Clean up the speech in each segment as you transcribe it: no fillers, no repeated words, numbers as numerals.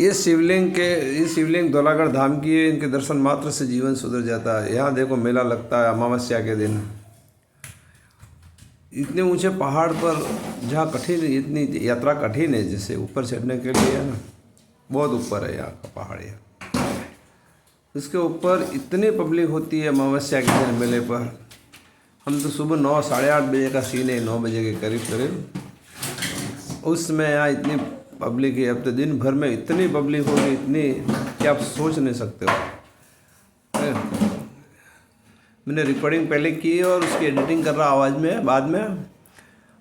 ये शिवलिंग धौलागढ़ धाम की है। इनके दर्शन मात्र से जीवन सुधर जाता है। यहाँ देखो मेला लगता है अमावस्या के दिन। इतने ऊंचे पहाड़ पर जहाँ कठिन, इतनी यात्रा कठिन है, जैसे ऊपर चढ़ने के लिए है ना, बहुत ऊपर है यहाँ का पहाड़। है इसके ऊपर इतनी पब्लिक होती है अमावस्या के दिन मेले पर। हम तो सुबह 9 साढ़े 8 बजे का सीन है, 9 बजे के करीब करीब उस समय यहाँ इतनी पब्लिक है। अब तो दिन भर में इतनी पब्लिक होगी, इतनी कि आप सोच नहीं सकते हो। मैंने रिकॉर्डिंग पहले की और उसकी एडिटिंग कर रहा आवाज़ में बाद में।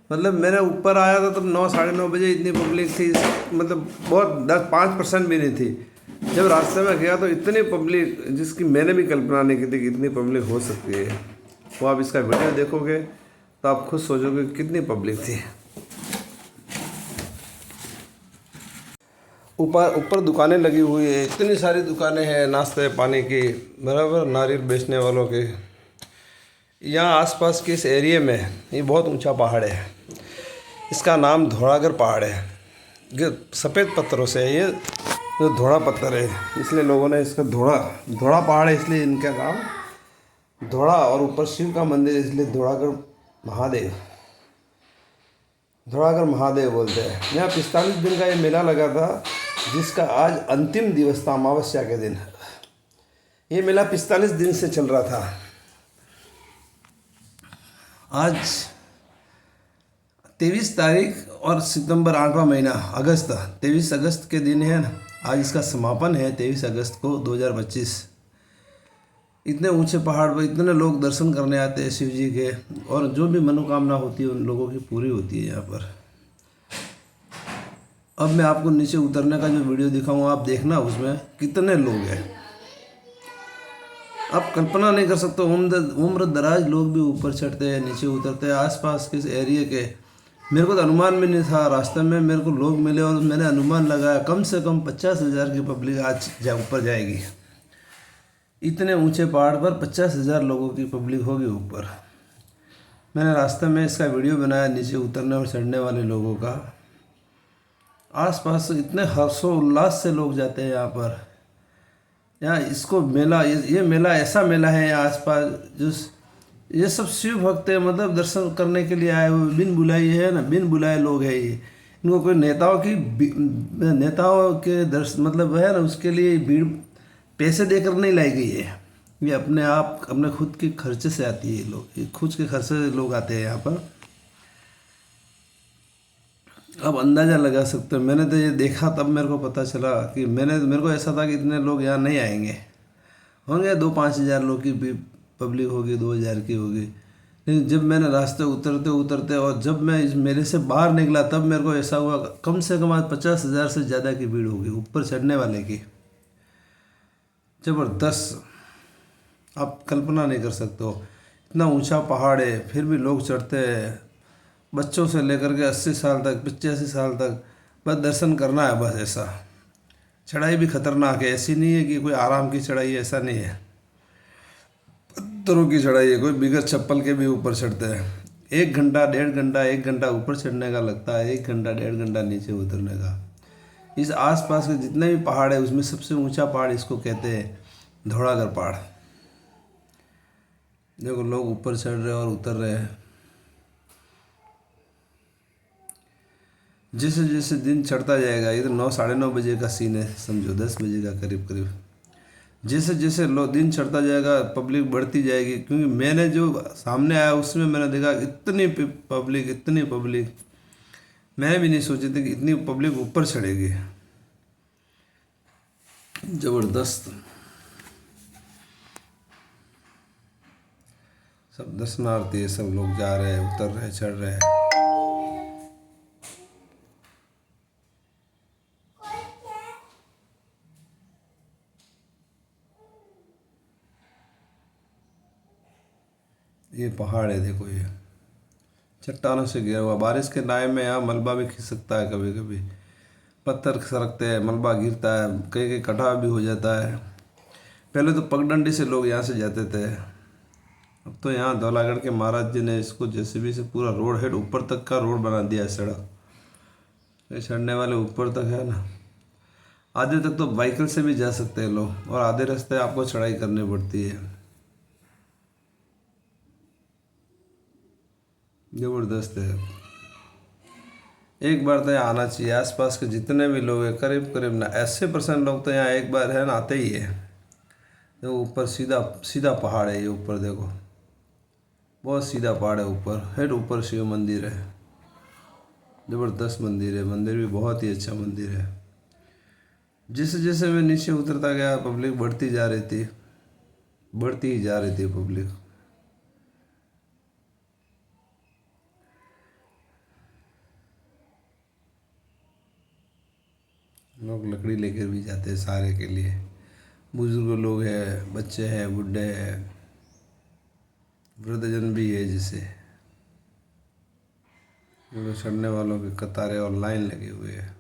मतलब मैंने ऊपर आया था तब 9 साढ़े 9 बजे इतनी पब्लिक थी, मतलब बहुत 10-5% भी नहीं थी। जब रास्ते में गया तो इतनी पब्लिक जिसकी मैंने भी कल्पना नहीं की थी कि इतनी पब्लिक हो सकती है। वो आप इसका वीडियो देखोगे तो आप खुद सोचोगे कितनी पब्लिक थी। ऊपर दुकानें लगी हुई है, इतनी सारी दुकानें हैं नाश्ते पानी की, बराबर नारियल बेचने वालों के। यहाँ आसपास के इस एरिया में ये बहुत ऊंचा पहाड़ है। इसका नाम धौलागढ़ पहाड़ है। ये सफ़ेद पत्थरों से है, ये जो धौड़ा पत्थर है, इसलिए लोगों ने इसका धौड़ा पहाड़ है, इसलिए इनका नाम धौड़ा। और ऊपर शिव का मंदिर इसलिए धौलागढ़ महादेव बोलते हैं। यहाँ 45 दिन का ये मेला लगा था, जिसका आज अंतिम दिवस था अमावस्या के दिन। ये मेला 45 दिन से चल रहा था। आज 23 तारीख और सितंबर 8वां महीना अगस्त, 23 अगस्त के दिन है ना, आज इसका समापन है 23 अगस्त को 2025। इतने ऊंचे पहाड़ पर इतने लोग दर्शन करने आते हैं शिव जी के, और जो भी मनोकामना होती है उन लोगों की पूरी होती है यहाँ पर। अब मैं आपको नीचे उतरने का जो वीडियो दिखाऊंगा, आप देखना उसमें कितने लोग हैं। आप कल्पना नहीं कर सकते। उम्र दराज लोग भी ऊपर चढ़ते हैं, नीचे उतरते हैं। आसपास के एरिया के मेरे को तो अनुमान भी नहीं था। रास्ते में मेरे को लोग मिले और मैंने अनुमान लगाया कम से कम 50,000 की पब्लिक आज ऊपर जाएगी। इतने ऊंचे पहाड़ पर 50,000 लोगों की पब्लिक होगी ऊपर। मैंने रास्ते में इसका वीडियो बनाया, नीचे उतरने और चढ़ने वाले लोगों का। आसपास इतने हर्षोल्लास से लोग जाते हैं यहाँ पर। यहाँ इसको मेला, ये मेला ऐसा मेला है यहाँ आसपास, जो ये सब शिव भक्त है, मतलब दर्शन करने के लिए आए हुए बिन बुलाए है ना, बिन बुलाए लोग हैं ये। इनको कोई नेताओं के दर्शन मतलब है ना, उसके लिए भीड़ पैसे देकर नहीं लाई गई है। ये अपने आप अपने खुद के खर्चे से आती है। लोग खुद के खर्चे से लोग आते हैं यहाँ पर। अब अंदाज़ा लगा सकते हो। मैंने तो ये देखा तब मेरे को पता चला कि मेरे को ऐसा था कि इतने लोग यहाँ नहीं आएंगे। होंगे 2-5 हज़ार लोग की भी पब्लिक होगी, 2,000 की होगी। लेकिन जब मैंने रास्ते उतरते और जब मैं इस मेले से बाहर निकला, तब मेरे को ऐसा हुआ कम से कम आज 50,000 से ज़्यादा की भीड़ होगी ऊपर चढ़ने वाले की। ज़बरदस्त, आप कल्पना नहीं कर सकते हो। इतना ऊंचा पहाड़ है फिर भी लोग चढ़ते हैं। बच्चों से लेकर के 80 साल तक, 85 साल तक, बस दर्शन करना है बस। ऐसा चढ़ाई भी खतरनाक है, ऐसी नहीं है कि कोई आराम की चढ़ाई है, ऐसा नहीं है। पत्थरों की चढ़ाई है, कोई बिगर चप्पल के भी ऊपर चढ़ते हैं। 1 घंटा 1.5 घंटा ऊपर चढ़ने का लगता है, 1 घंटा 1.5 घंटा नीचे उतरने का। इस आसपास के जितने भी पहाड़ है उसमें सबसे ऊंचा पहाड़ इसको कहते हैं धौलागढ़ पहाड़। देखो लोग ऊपर चढ़ रहे और उतर रहे हैं। जैसे जैसे दिन चढ़ता जाएगा, इधर 9 साढ़े 9 बजे का सीन है, समझो 10 बजे का करीब करीब। जैसे जैसे दिन चढ़ता जाएगा पब्लिक बढ़ती जाएगी। क्योंकि मैंने जो सामने आया उसमें मैंने देखा इतनी पब्लिक मैंने भी नहीं सोची थी कि इतनी पब्लिक ऊपर चढ़ेगी। ज़बरदस्त। सब दर्शनार्थी है, सब लोग जा रहे हैं, उतर रहे हैं, चढ़ रहे हैं। ये पहाड़ है, देखो ये चट्टानों से घिरा हुआ। बारिश के टाइम में यहाँ मलबा भी खिसकता है, कभी कभी पत्थर सरकते हैं, मलबा गिरता है, कहीं कहीं कटाव भी हो जाता है। पहले तो पगडंडी से लोग यहाँ से जाते थे। अब तो यहाँ धौलागढ़ के महाराज जी ने इसको जेसीबी से पूरा रोड हेड ऊपर तक का रोड बना दिया है, सड़क। ये चढ़ने वाले ऊपर तक है ना। आधे तक तो व्हीकल से भी जा सकते हैं लोग, और आधे रास्ते आपको चढ़ाई करनी पड़ती है। ज़बरदस्त है। एक बार तो यहाँ आना चाहिए। आसपास के जितने भी लोग हैं, करीब करीब ना 80% लोग तो यहाँ एक बार है ना आते ही है। देखो ऊपर सीधा सीधा पहाड़ है ये, ऊपर देखो बहुत सीधा पहाड़ है। ऊपर हेड ऊपर शिव मंदिर है, ज़बरदस्त मंदिर है। मंदिर भी बहुत ही अच्छा मंदिर है। जैसे जैसे मैं नीचे उतरता गया पब्लिक बढ़ती जा रही थी, बढ़ती ही जा रही थी पब्लिक। लोग लकड़ी लेकर भी जाते हैं सहारे के लिए। बुजुर्ग लोग हैं, बच्चे हैं, बुढ़े हैं, वृद्धजन भी है। जैसे चढ़ने वालों की कतारें और लाइन लगे हुए है।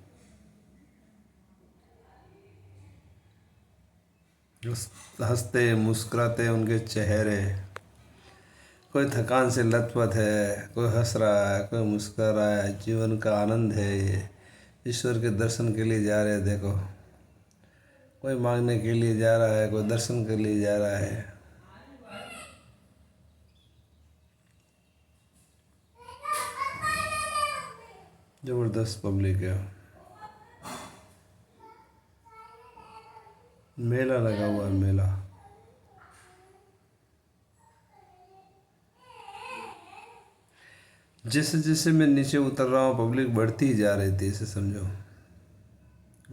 हंसते मुस्कुराते उनके चेहरे, कोई थकान से लथपथ है, कोई हंस रहा है, कोई मुस्कुरा रहा है। जीवन का आनंद है ये। ईश्वर के दर्शन के लिए जा रहे हैं। देखो कोई मांगने के लिए जा रहा है, कोई दर्शन के लिए जा रहा है। जबरदस्त पब्लिक है। मेला लगा हुआ है, मेला। जैसे जैसे मैं नीचे उतर रहा हूँ पब्लिक बढ़ती ही जा रही थी, इसे समझो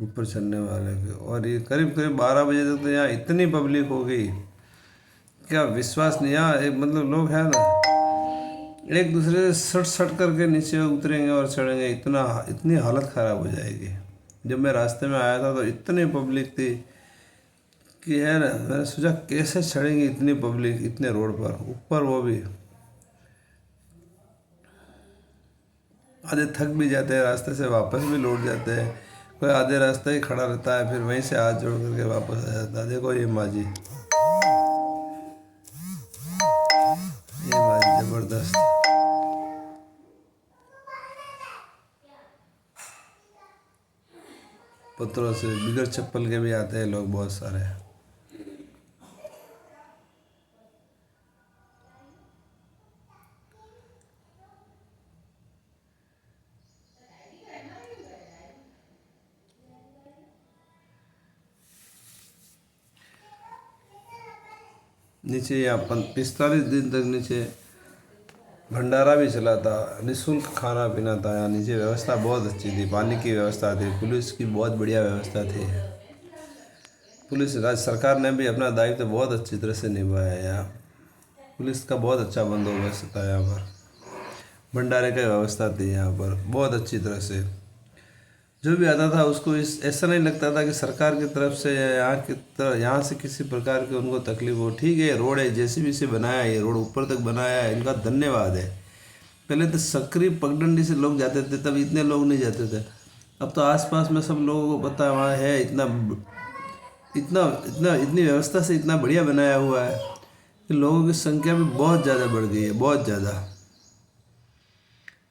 ऊपर चढ़ने वाले के। और ये करीब करीब 12 बजे तक तो यहाँ इतनी पब्लिक हो गई, क्या विश्वास नहीं। यहाँ एक मतलब लोग हैं ना, एक दूसरे से सट सट करके नीचे उतरेंगे और चढ़ेंगे। इतना इतनी हालत ख़राब हो जाएगी। जब मैं रास्ते में आया था तो इतनी पब्लिक थी कि है ना, मैंने सोचा कैसे चढ़ेंगे इतनी पब्लिक इतने रोड पर ऊपर। वो भी आधे थक भी जाते हैं, रास्ते से वापस भी लौट जाते हैं। कोई आधे रास्ते ही खड़ा रहता है, फिर वहीं से हाथ जोड़ करके वापस आ जाता है। देखो ये माँ जी, ये माँ जी ज़बरदस्त। पत्थरों से बिगड़ चप्पल के भी आते हैं लोग बहुत सारे। नीचे यहाँ 45 दिन तक नीचे भंडारा भी चला था, निःशुल्क खाना पीना था। यहाँ नीचे व्यवस्था बहुत अच्छी थी, पानी की व्यवस्था थी, पुलिस की बहुत बढ़िया व्यवस्था थी। पुलिस राज्य सरकार ने भी अपना दायित्व बहुत अच्छी तरह से निभाया है। यहाँ पुलिस का बहुत अच्छा बंदोबस्त था। यहाँ पर भंडारे की व्यवस्था थी यहाँ पर बहुत अच्छी तरह से। जो भी आता था उसको इस ऐसा नहीं लगता था कि सरकार की तरफ से या यहाँ से किसी प्रकार की उनको तकलीफ हो। ठीक है, रोड है, जेसीबी से बनाया है, ये रोड ऊपर तक बनाया है, इनका धन्यवाद है। पहले तो सकरी पगडंडी से लोग जाते थे, तब इतने लोग नहीं जाते थे। अब तो आसपास में सब लोगों को पता है वहाँ है। इतना इतना इतना इतनी व्यवस्था से इतना बढ़िया बनाया हुआ है कि लोगों की संख्या भी बहुत ज़्यादा बढ़ गई है, बहुत ज़्यादा।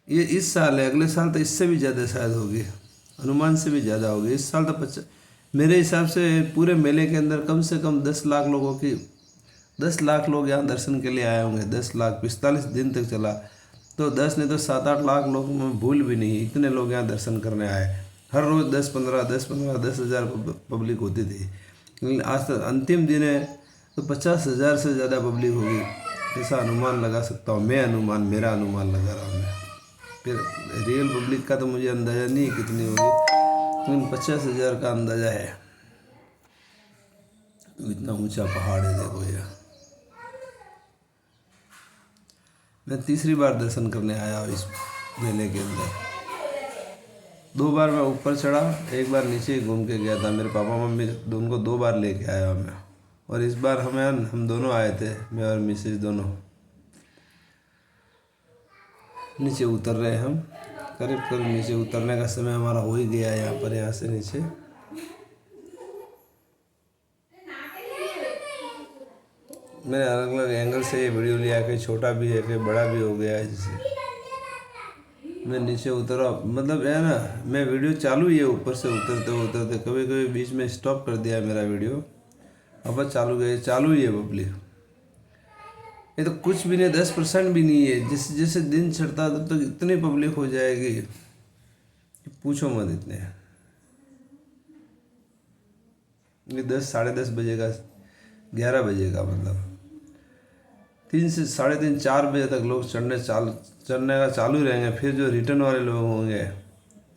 ये इस साल है, अगले साल तो इससे भी ज़्यादा शायद होगी, अनुमान से भी ज़्यादा होगी। इस साल तो मेरे हिसाब से पूरे मेले के अंदर कम से कम 10 लाख लोगों की 10 लाख लोग यहाँ दर्शन के लिए आए होंगे। 10 लाख 45 दिन तक चला तो 10 नहीं तो 7-8 लाख लोग मैं भूल भी नहीं, इतने लोग यहाँ दर्शन करने आए। हर रोज़ 10,000 पब्लिक होती थी। लेकिन आज तक अंतिम दिन है तो 50,000 से ज़्यादा पब्लिक होगी, ऐसा अनुमान लगा सकता हूँ मैं। मेरा अनुमान लगा रहा हूँ मैं। फिर रियल पब्लिक का तो मुझे अंदाज़ा नहीं है कितनी होगी, लेकिन 50,000 का अंदाज़ा है। इतना ऊंचा पहाड़ है, देखो ये। मैं तीसरी बार दर्शन करने आया हूँ इस मेले के अंदर। 2 बार मैं ऊपर चढ़ा, एक बार नीचे घूम के गया था। मेरे पापा मम्मी उनको 2 बार लेके आया हूँ मैं। और इस बार हम दोनों आए थे, मैं और मिसेज दोनों। नीचे उतर रहे हम, करीब करीब नीचे उतरने का समय हमारा हो ही गया है। यहाँ पर यहाँ से नीचे मैंने अलग अलग एंगल से ये वीडियो लिया, कहीं छोटा भी है, कहीं बड़ा भी हो गया है। जैसे मैं नीचे उतरा, मतलब है ना, मैं वीडियो चालू ही है, ऊपर से उतरते उतरते कभी कभी बीच में स्टॉप कर दिया मेरा वीडियो। अब बस चालू गए, चालू ही है पब्लिक। ये तो कुछ भी नहीं, 10% भी नहीं है। जैसे जैसे दिन चढ़ता तब तक इतनी पब्लिक हो जाएगी कि पूछो मत। इतने ये 10 साढ़े 10 बजे का, 11 बजे का, मतलब 3 से साढ़े 3 4 बजे तक लोग चढ़ने का चालू ही रहेंगे। फिर जो रिटर्न वाले लोग होंगे,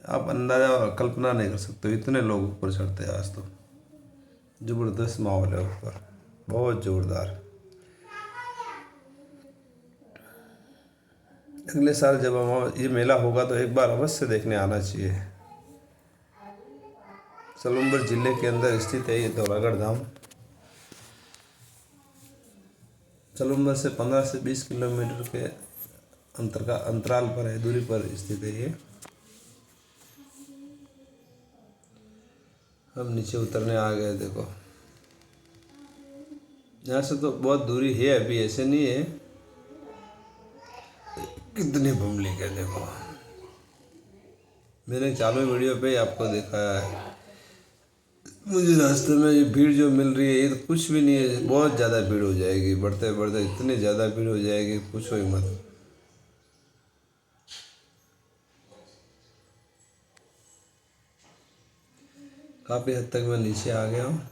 आप अंदाज़ा और कल्पना नहीं कर सकते इतने लोग ऊपर चढ़ते हैं। आज तो ज़बरदस्त माहौल है ऊपर, बहुत ज़ोरदार। अगले साल जब हम ये मेला होगा तो एक बार अवश्य देखने आना चाहिए। सलूम्बर जिले के अंदर स्थित है ये धौलागढ़ धाम। सलूम्बर से 15 से 20 किलोमीटर के अंतराल पर है, दूरी पर स्थित है ये। हम नीचे उतरने आ गए। देखो यहाँ से तो बहुत दूरी है अभी, ऐसे नहीं है। कितनी पब्लिक है देखो, मैंने चालू वीडियो पे ही आपको दिखाया है। मुझे रास्ते में ये भीड़ जो मिल रही है, ये तो कुछ भी नहीं है। बहुत ज़्यादा भीड़ हो जाएगी, बढ़ते बढ़ते इतनी ज़्यादा भीड़ हो जाएगी, पूछो ही मत। काफ़ी हद तक मैं नीचे आ गया हूँ।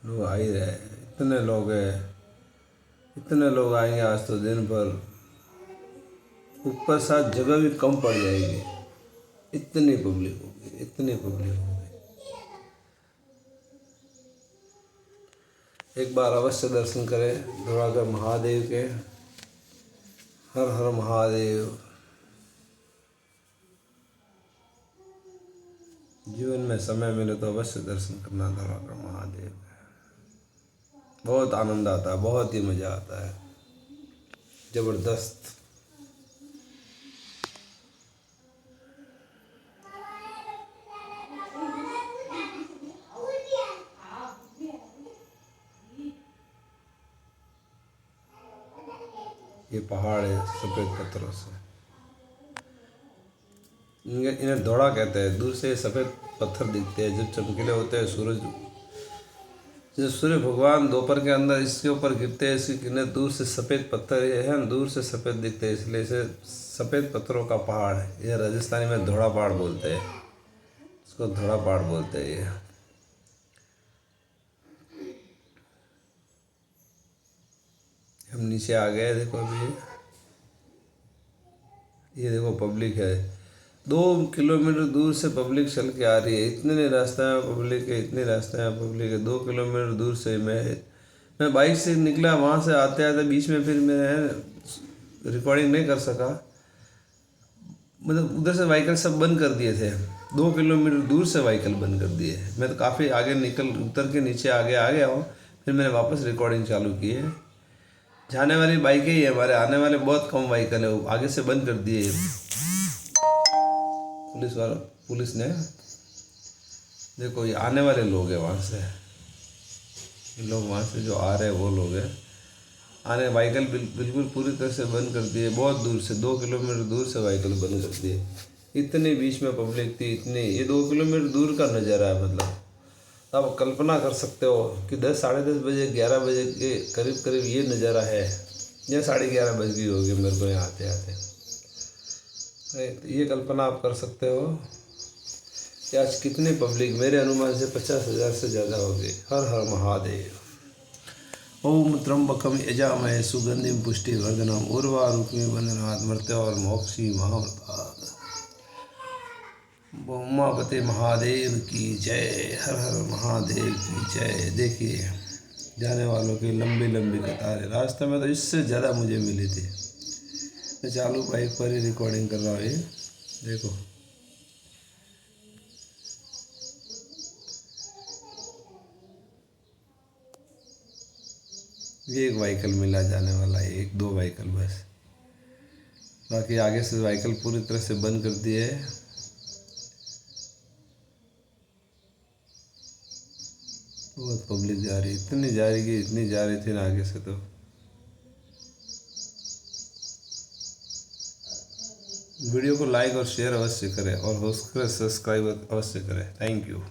लोग आ ही रहे, इतने लोग हैं, इतने लोग आएंगे आज तो दिन भर। ऊपर साथ जगह भी कम पड़ जाएगी, इतनी पब्लिक होगी, इतनी पब्लिक होगी। एक बार अवश्य दर्शन करें धौलागढ़ महादेव के। हर हर महादेव। जीवन में समय मिले तो अवश्य दर्शन करना धौलागढ़ महादेव का। बहुत आनंद आता है, बहुत ही मज़ा आता है, ज़बरदस्त। ये पहाड़ है सफ़ेद पत्थरों से, इन्हें दौड़ा कहते हैं। दूर से सफ़ेद पत्थर दिखते हैं जब चमकीले होते हैं। सूरज, जब सूर्य भगवान दोपहर के अंदर इसके ऊपर गिरते हैं, इसकी किरणें दूर से सफ़ेद पत्थर है, दूर से सफ़ेद दिखते हैं, इसलिए इसे सफ़ेद पत्थरों का पहाड़ है। यह राजस्थानी में धौड़ा पहाड़ बोलते हैं, इसको धौड़ा पहाड़ बोलते हैं। ये हम नीचे आ गए। देखो अभी ये देखो पब्लिक है, 2 किलोमीटर दूर से पब्लिक चल के आ रही है। इतने रास्ते में पब्लिक है, इतने रास्ते में पब्लिक है। 2 किलोमीटर दूर से मैं बाइक से निकला, वहाँ से आते आते बीच में फिर मैं रिकॉर्डिंग नहीं कर सका। मतलब उधर से व्हीकल सब बंद कर दिए थे, 2 किलोमीटर दूर से व्हीकल बंद कर दिए। मैं तो काफ़ी आगे उतर के नीचे आगे आ गया हूँ। फिर मैंने वापस रिकॉर्डिंग चालू की है। जाने वाली बाइकें ही है, हमारे आने वाले बहुत कम व्हीकल है, वो आगे से बंद कर दिए पुलिस ने। देखो ये आने वाले लोग हैं वहाँ से, ये लोग वहाँ से जो आ रहे हैं वो लोग हैं। आने व्हीकल बिल्कुल पूरी तरह से बंद कर दिए, बहुत दूर से 2 किलोमीटर दूर से व्हीकल बंद कर दिए। इतने बीच में पब्लिक थी, इतनी, ये 2 किलोमीटर दूर का नज़ारा है। मतलब आप कल्पना कर सकते हो कि 10 साढ़े 10 बजे 11 बजे के करीब करीब ये नज़ारा है, या 11:30 बज गई होगी मेरे को यहाँ आते आते। ये कल्पना आप कर सकते हो कि आज कितनी पब्लिक, मेरे अनुमान से 50,000 से ज़्यादा होगी। हर हर महादेव। ओम त्र्यंबकम यजामहे सुगंधिम पुष्टिवर्धनम उर्वारुकमिव बंधनात् मृत्योर्मोक्षी महामृतात्। उमापति महादेव की जय, हर हर महादेव की जय। देखिए जाने वालों की लंबी लंबी कतारें, रास्ते में तो इससे ज़्यादा मुझे मिली थी। मैं चालू बाइक पर ही रिकॉर्डिंग कर रहा हूँ। ये देखो ये एक व्हीकल मिला जाने वाला है, 1-2 व्हीकल बस, बाकी आगे से व्हीकल पूरी तरह से बंद कर दिए है। बहुत पब्लिक जा रही है, इतनी जा रही कि इतनी जा रही थी ना आगे से। तो वीडियो को लाइक और शेयर अवश्य करें और हो सके सब्सक्राइब अवश्य करें। Thank you.